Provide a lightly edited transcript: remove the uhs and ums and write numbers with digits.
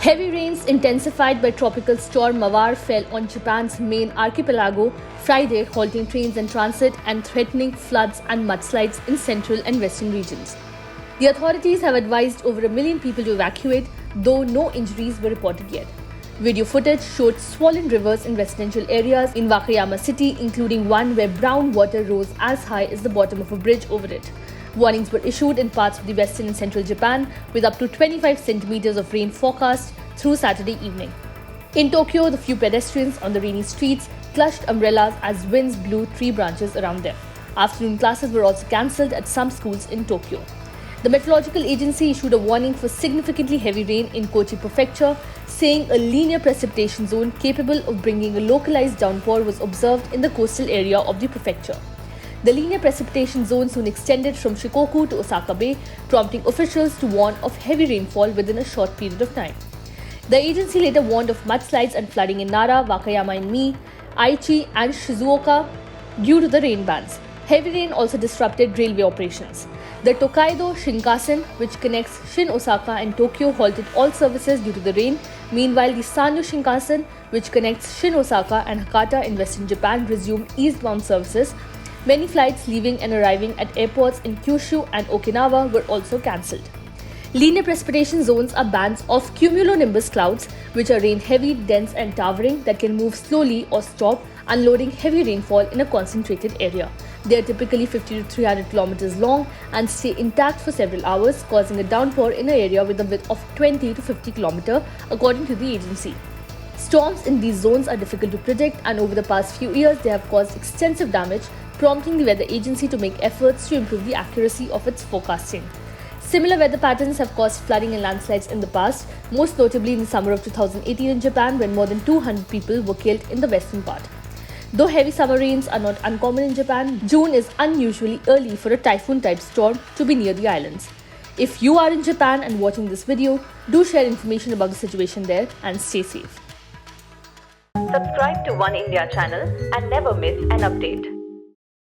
Heavy rains intensified by tropical storm Mawar fell on Japan's main archipelago Friday, halting trains in transit and threatening floods and mudslides in central and western regions. The authorities have advised over 1 million people to evacuate, though no injuries were reported yet. Video footage showed swollen rivers in residential areas in Wakayama city, including one where brown water rose as high as the bottom of a bridge over it. Warnings were issued in parts of the western and central Japan, with up to 25 centimeters of rain forecast through Saturday evening. In Tokyo, the few pedestrians on the rainy streets clutched umbrellas as winds blew tree branches around them. Afternoon classes were also cancelled at some schools in Tokyo. The meteorological agency issued a warning for significantly heavy rain in Kochi Prefecture, saying a linear precipitation zone capable of bringing a localized downpour was observed in the coastal area of the prefecture. The linear precipitation zone soon extended from Shikoku to Osaka Bay, prompting officials to warn of heavy rainfall within a short period of time. The agency later warned of mudslides and flooding in Nara, Wakayama in Mie, Aichi and Shizuoka due to the rain bands. Heavy rain also disrupted railway operations. The Tokaido Shinkansen, which connects Shin Osaka and Tokyo, halted all services due to the rain. Meanwhile, the Sanyo Shinkansen, which connects Shin Osaka and Hakata in western Japan, resumed eastbound services. Many flights leaving and arriving at airports in Kyushu and Okinawa were also cancelled. Linear precipitation zones are bands of cumulonimbus clouds, which are rain-heavy, dense and towering that can move slowly or stop, unloading heavy rainfall in a concentrated area. They are typically 50 to 300 kilometers long and stay intact for several hours, causing a downpour in an area with a width of 20 to 50 kilometers, according to the agency. Storms in these zones are difficult to predict, and over the past few years they have caused extensive damage, prompting the weather agency to make efforts to improve the accuracy of its forecasting. Similar weather patterns have caused flooding and landslides in the past, most notably in the summer of 2018 in Japan, when more than 200 people were killed in the western part. Though heavy summer rains are not uncommon in Japan, June is unusually early for a typhoon-type storm to be near the islands. If you are in Japan and watching this video, do share information about the situation there and stay safe. Subscribe to One India channel and never miss an update.